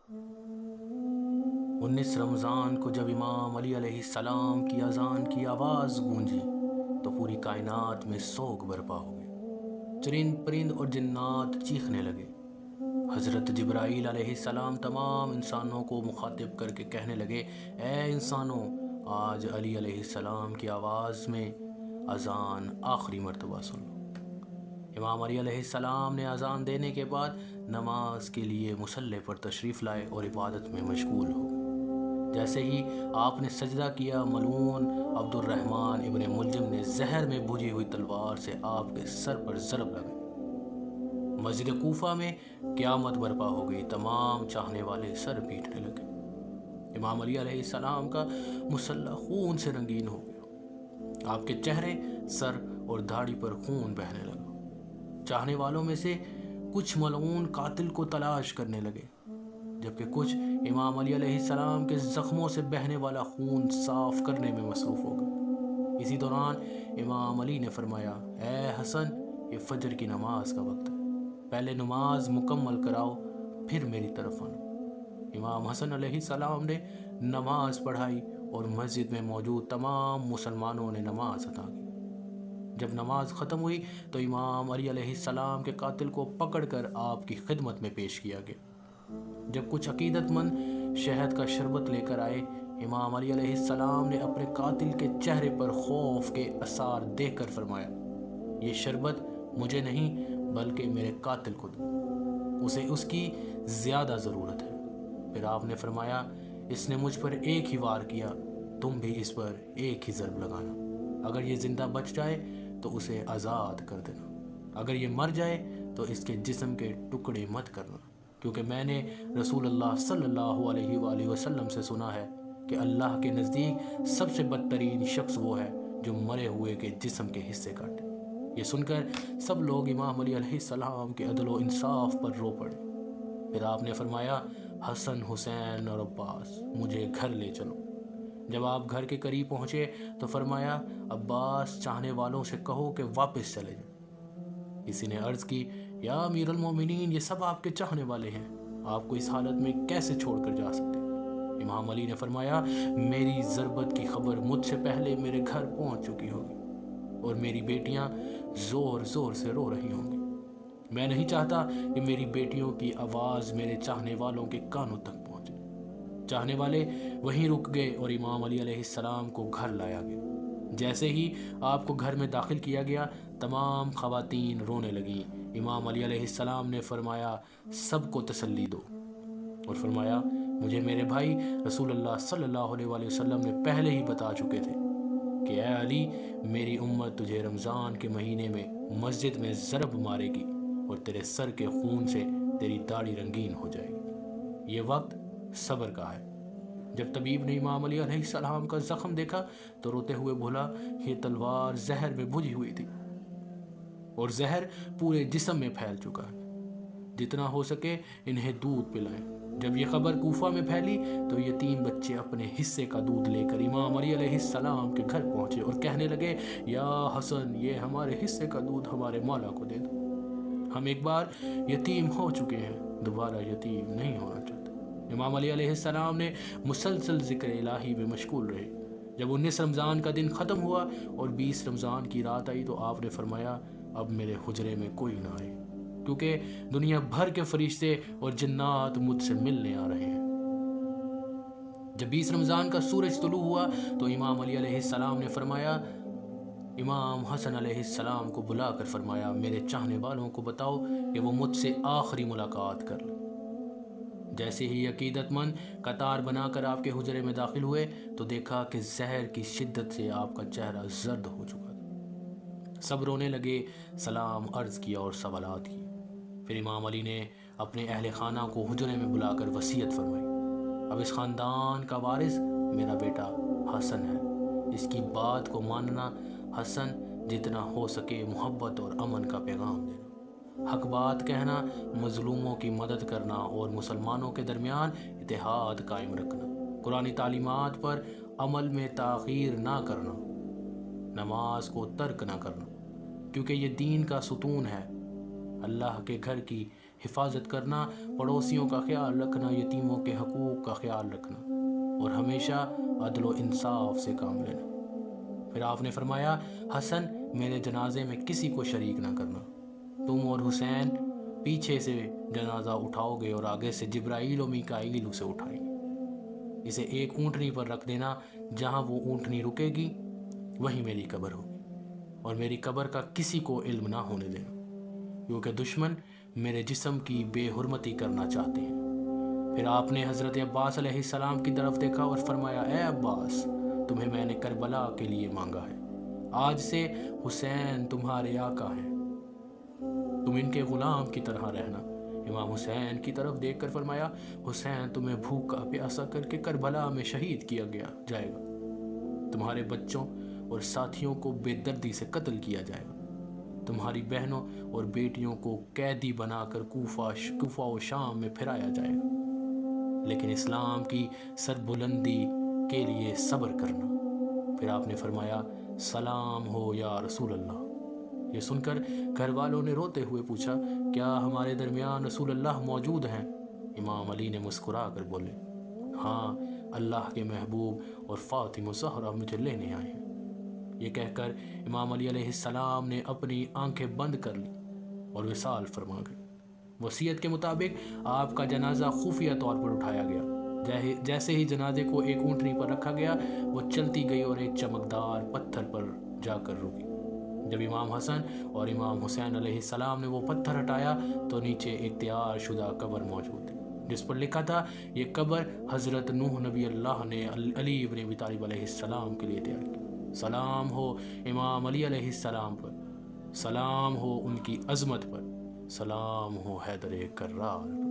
19 رمضان کو جب امام علی علیہ السلام کی اذان کی آواز گونجی تو پوری کائنات میں سوگ برپا ہو گئی۔ چرند پرند اور جنات چیخنے لگے۔ حضرت جبرائیل علیہ السلام تمام انسانوں کو مخاطب کر کے کہنے لگے، اے انسانوں، آج علی علیہ السلام کی آواز میں اذان آخری مرتبہ سن لو۔ امام علی علیہ السلام نے اذان دینے کے بعد نماز کے لیے مصلی پر تشریف لائے اور عبادت میں مشغول ہو گئے۔ جیسے ہی آپ نے سجدہ کیا، ملعون عبد الرحمن ابن ملجم نے زہر میں بھجی ہوئی تلوار سے آپ کے سر پر ضرب لگائی۔ مسجد کوفہ میں قیامت برپا ہو گئی، تمام چاہنے والے سر پیٹنے لگے۔ امام علی علیہ السلام کا مصلی خون سے رنگین ہو گیا۔ آپ کے چہرے، سر اور داڑھی پر خون بہنے لگا۔ چاہنے والوں میں سے کچھ ملعون قاتل کو تلاش کرنے لگے، جبکہ کچھ امام علی علیہ السلام کے زخموں سے بہنے والا خون صاف کرنے میں مصروف ہو گئے۔ اسی دوران امام علی نے فرمایا، اے حسن، یہ فجر کی نماز کا وقت ہے، پہلے نماز مکمل کراؤ، پھر میری طرف آنا۔ امام حسن علیہ السلام نے نماز پڑھائی اور مسجد میں موجود تمام مسلمانوں نے نماز ادا کی۔ جب نماز ختم ہوئی تو امام علی علیہ السلام کے قاتل کو پکڑ کر آپ کی خدمت میں پیش کیا گیا۔ جب کچھ عقیدت مند شہد کا شربت لے کر آئے، امام علی علیہ السلام نے اپنے قاتل کے چہرے پر خوف کے آثار دیکھ کر فرمایا، یہ شربت مجھے نہیں بلکہ میرے قاتل کو دو، اسے اس کی زیادہ ضرورت ہے۔ پھر آپ نے فرمایا، اس نے مجھ پر ایک ہی وار کیا، تم بھی اس پر ایک ہی ضرب لگانا، اگر یہ زندہ بچ جائے تو اسے آزاد کر دینا، اگر یہ مر جائے تو اس کے جسم کے ٹکڑے مت کرنا، کیونکہ میں نے رسول اللہ صلی اللہ علیہ وآلہ وسلم سے سنا ہے کہ اللہ کے نزدیک سب سے بدترین شخص وہ ہے جو مرے ہوئے کے جسم کے حصے کاٹے۔ یہ سن کر سب لوگ امام علی علیہ السلام کے عدل و انصاف پر رو پڑے۔ پھر آپ نے فرمایا، حسن، حسین اور عباس، مجھے گھر لے چلو۔ جب آپ گھر کے قریب پہنچے تو فرمایا، عباس، چاہنے والوں سے کہو کہ واپس چلے جائیں۔ کسی نے عرض کی، یا امیر المومنین، یہ سب آپ کے چاہنے والے ہیں، آپ کو اس حالت میں کیسے چھوڑ کر جا سکتے؟ امام علی نے فرمایا، میری ضربت کی خبر مجھ سے پہلے میرے گھر پہنچ چکی ہوگی اور میری بیٹیاں زور زور سے رو رہی ہوں گی۔ میں نہیں چاہتا کہ میری بیٹیوں کی آواز میرے چاہنے والوں کے کانوں تک پہنچے۔ چاہنے والے وہیں رک گئے اور امام علی علیہ السلام کو گھر لایا گیا۔ جیسے ہی آپ کو گھر میں داخل کیا گیا، تمام خواتین رونے لگیں۔ امام علی علیہ السلام نے فرمایا، سب کو تسلی دو، اور فرمایا، مجھے میرے بھائی رسول اللہ صلی اللہ علیہ وآلہ وسلم نے پہلے ہی بتا چکے تھے کہ اے علی، میری امت تجھے رمضان کے مہینے میں مسجد میں ضرب مارے گی اور تیرے سر کے خون سے تیری داڑھی رنگین ہو جائے گی۔ یہ وقت صبر کا ہے۔ جب طبیب نے امام علی علیہ السلام کا زخم دیکھا تو روتے ہوئے بولا، یہ تلوار زہر میں بھجی ہوئی تھی اور زہر پورے جسم میں پھیل چکا ہے، جتنا ہو سکے انہیں دودھ پلائیں۔ جب یہ خبر کوفہ میں پھیلی تو یتیم بچے اپنے حصے کا دودھ لے کر امام علی علیہ السلام کے گھر پہنچے اور کہنے لگے، یا حسن، یہ ہمارے حصے کا دودھ ہمارے مولا کو دے دو، ہم ایک بار یتیم ہو چکے ہیں، دوبارہ یتیم نہیں ہونا چاہتے۔ امام علی علیہ السلام نے مسلسل ذکر الہی میں مشغول رہے۔ جب 19 رمضان کا دن ختم ہوا اور 20 رمضان کی رات آئی تو آپ نے فرمایا، اب میرے حجرے میں کوئی نہ آئے، کیونکہ دنیا بھر کے فرشتے اور جنات مجھ سے ملنے آ رہے ہیں۔ جب 20 رمضان کا سورج طلوع ہوا تو امام علی علیہ السلام نے فرمایا، امام حسن علیہ السلام کو بلا کر فرمایا، میرے چاہنے والوں کو بتاؤ کہ وہ مجھ سے آخری ملاقات کر لیں۔ جیسے ہی عقیدت مند قطار بنا کر آپ کے حجرے میں داخل ہوئے تو دیکھا کہ زہر کی شدت سے آپ کا چہرہ زرد ہو چکا تھا۔ سب رونے لگے، سلام عرض کیا اور سوالات کیے۔ پھر امام علی نے اپنے اہل خانہ کو حجرے میں بلا کر وصیت فرمائی، اب اس خاندان کا وارث میرا بیٹا حسن ہے، اس کی بات کو ماننا، حسن، جتنا ہو سکے محبت اور امن کا پیغام دینا، حق بات کہنا، مظلوموں کی مدد کرنا اور مسلمانوں کے درمیان اتحاد قائم رکھنا، قرآنی تعلیمات پر عمل میں تاخیر نہ کرنا، نماز کو ترک نہ کرنا، کیونکہ یہ دین کا ستون ہے، اللہ کے گھر کی حفاظت کرنا، پڑوسیوں کا خیال رکھنا، یتیموں کے حقوق کا خیال رکھنا اور ہمیشہ عدل و انصاف سے کام لینا۔ پھر آپ نے فرمایا، حسن میرے جنازے میں کسی کو شریک نہ کرنا، تم اور حسین پیچھے سے جنازہ اٹھاؤ گے اور آگے سے جبرائیل و میکائیل اسے اٹھائیں گے۔ اسے ایک اونٹنی پر رکھ دینا، جہاں وہ اونٹنی رکے گی وہیں میری قبر ہوگی، اور میری قبر کا کسی کو علم نہ ہونے دینا، کیونکہ دشمن میرے جسم کی بے حرمتی کرنا چاہتے ہیں۔ پھر آپ نے حضرت عباس علیہ السلام کی طرف دیکھا اور فرمایا، اے عباس، تمہیں میں نے کربلا کے لیے مانگا ہے، آج سے حسین تمہارے آقا ہیں، تم ان کے غلام کی طرح رہنا۔ امام حسین کی طرف دیکھ کر فرمایا، حسین تمہیں بھوکا پیاسا کر کے کربلا میں شہید کیا جائے گا، تمہارے بچوں اور ساتھیوں کو بے دردی سے قتل کیا جائے گا، تمہاری بہنوں اور بیٹیوں کو قیدی بنا کر کوفہ و شام میں پھرایا جائے گا، لیکن اسلام کی سربلندی کے لیے صبر کرنا۔ پھر آپ نے فرمایا، سلام ہو یا رسول اللہ۔ یہ سن کر گھر والوں نے روتے ہوئے پوچھا، کیا ہمارے درمیان رسول اللہ موجود ہیں؟ امام علی نے مسکرا کر بولے، ہاں، اللہ کے محبوب اور فاطمہ زہرا مجھے لینے آئے ہیں۔ یہ کہہ کر امام علی علیہ السلام نے اپنی آنکھیں بند کر لی اور وصال فرما گئے۔ وصیت کے مطابق آپ کا جنازہ خفیہ طور پر اٹھایا گیا۔ جیسے ہی جنازے کو ایک اونٹنی پر رکھا گیا، وہ چلتی گئی اور ایک چمکدار پتھر پر جا کر رکی۔ جب امام حسن اور امام حسین علیہ السلام نے وہ پتھر ہٹایا تو نیچے ایک تیار شدہ قبر موجود تھی، جس پر لکھا تھا، یہ قبر حضرت نوح نبی اللہ نے علی ابن ابی طالب علیہ السلام کے لیے تیار کی۔ سلام ہو امام علی علیہ السلام پر، سلام ہو ان کی عظمت پر، سلام ہو حیدر کرار پر۔